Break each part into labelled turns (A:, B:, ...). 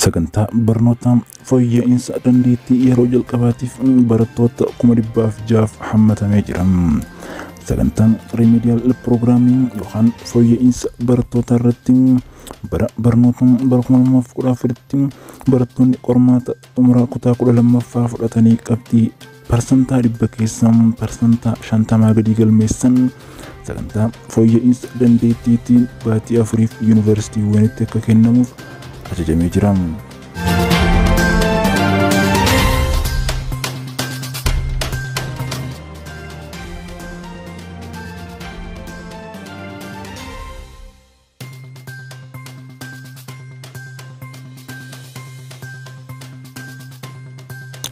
A: sagantaa barnootaa fooyya'insa dandeettii yeroo jalqabaatiif barattoota 600 hammatamee jira. Sagantaan remedial programming yookaan fooyya'insa barattoota irratti barnoota bara 2014 barattoonni qormaata xumuraa kutaa 12ffaa fudhatanii qabxii parsantaa 100 keessaa parsantaa 50 gadi galmeessan sagantaa fooyya'insa dandeettiitiin baatii 4 yuunivarsiitiiwwanitti akka kennamuuf ajajamee jira.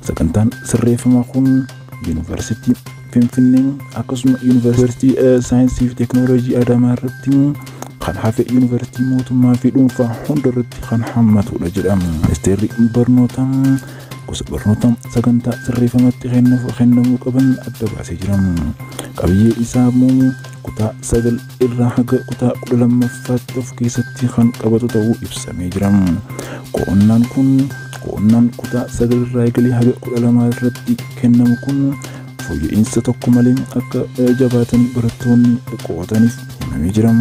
A: Sagantaan sirreeffamaa kun yuunivarsiitii Finfinnee akkasuma yuunivarsiitii saayinsii fi teekinooloojii Adaamaa irratti kan hafe yuunivarsiitii mootummaa fi dhuunfaa hunda irratti kan hammatudha jedhama. Ministeerri barnootaa gosa barnoota sagantaa sirreeffamatti kennamuu qaban adda baasee jira. Qabiyyee isaa immoo kutaa 9 irraa haga kutaa 12ffaatti of keessatti kan qabatu ta'uu ibsamee jira. Qo'annaan kutaa 9 irraa eegalee haga 12 irratti kennamu kun fooyya'insa tokko malee akka jabaatanii barattoonni qo'ataniif himamee jira.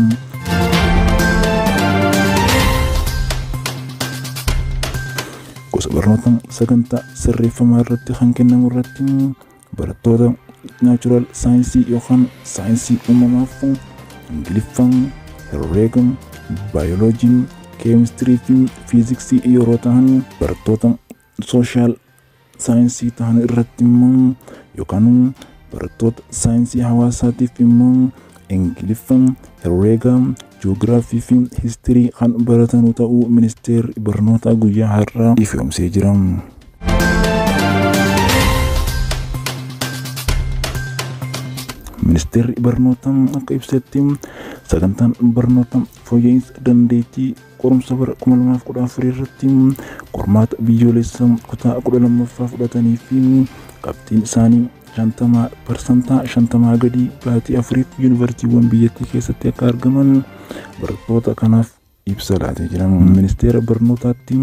A: Gosa barnoota sagantaa sirreeffamaa irratti kan kennamu irratti barattoota naachuraal saayinsii yookaan saayinsii uumamaaf ingiliffaan herreega baayoloojii keemistirii fi fiiziksii yeroo ta'an barattoota sooshaal saayinsii ta'an irratti immoo yookaan barattoota saayinsii hawaasaatiif immoo ingiliffaan herreega ji'oogiraafii fi histirii kan baratan ta'uu ministeerri barnootaa guyyaa har'aa ifoomsee jira. Ministeerri barnootaa akka ibsetti sagantaan barnoota fooyya'insa dandeettii qorumsa bara 2014 irratti qormaata biyyoolessaa kutaa 12ffaa fudhatanii fi qabxiin isaanii 50% gadi baatii 4 yuunivarsiitiiwwan biyyattii keessatti akka argaman barattoota kanaaf ibsa laatee jira. Ministeera barnootaatti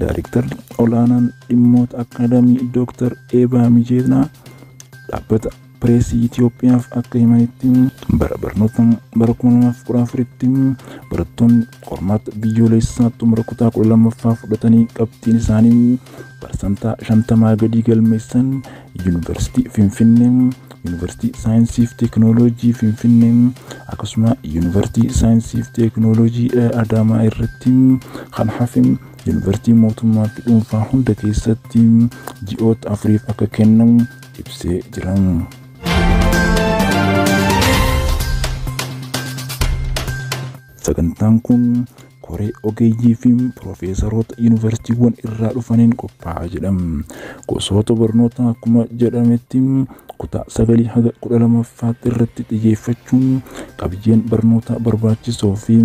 A: Daayirektarri olaanaan dhimmoota akaadaamii Dr. Eebaa Mijeetinaa dhaabbata Pireesii Itoophiyaaf akka himanitti bara barnoota bara 2014tti barattoonni qormaata biyyoolessaa xumura kutaa 12ffaa fudhatanii qabxiin isaanii parsantaa 50 gadi galmeessan yuunivarsiitii Finfinnee, yuunivarsiitii saayinsii fi teekinooloojii Finfinnee akkasuma yuunivarsiitii saayinsii fi teekinooloojii Adaamaa irratti kan hafe yuunivarsiitii mootummaa fi dhuunfaa hunda keessatti ji'oota 4 akka kennamu ibsee jira. Sagantaan kun koree ogeeyyii fi piroofeesaroota yuunivarsiitiiwwan irraa dhufaniin qophaa'aa jedhama. Gosoota barnootaa akkuma jedhametti kutaa 9 haga 12ffaatti irratti xiyyeeffachuun qabiyyeen barnootaa barbaachisoo fi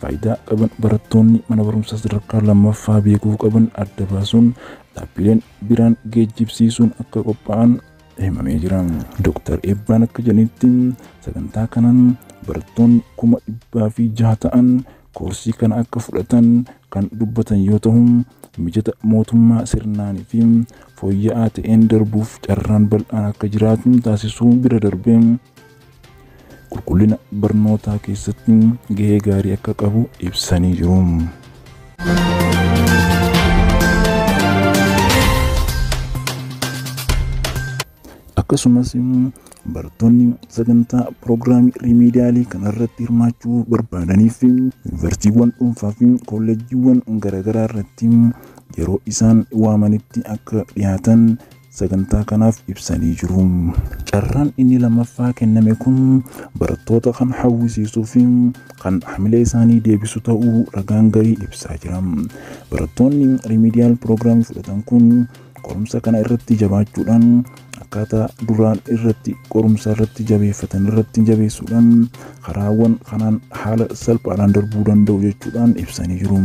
A: faayidaa qaban barattoonni mana barumsaa sadarkaa 2ffaa beekuu qaban adda baasuun dhaabbileen biraan geejjibsiisuun akka qophaa'an himamee jira. Dr. Eebbaan akka jedhanitti sagantaa kanaan barattoonni 600 ta'an koorsii kana akka fudhatan kan dubbatan yoo ta'u mijata mootummaa sirnaanii fi fooyya'aa ta'een darbuuf carraan bal'aan akka jiraatu taasisuu bira darbee qulqullina barnootaa keessatti gahee gaarii akka qabu ibsanii jiru. Akkasumas barattoonni sagantaa piroogiraamii riimiidiyaalii kanarratti hirmaachuu barbaadanii fi yuunivarsiitiiwwan dhuunfaa fi kolleejjiiwwan garaagaraa irratti yeroo isaan waamanitti akka dhiyaatan sagantaa kanaaf ibsanii jiru. Carraan inni lammaffaa kenname kun barattoota kan hawwisiisuu fi kan hamilee isaanii deebisu ta'uu ragaan garii ibsaa jira. Barattoonni riimiidiyaal piroogiraamii fudhatan kun qorumsa kana irratti jabaachuudhaan akkaataa duraan irratti qorumsa irratti jabeeffatan irratti jabeessuudhaan karaawwan kanaan haala salphaadhaan darbuu danda'u jechuudhaan ibsanii jiru.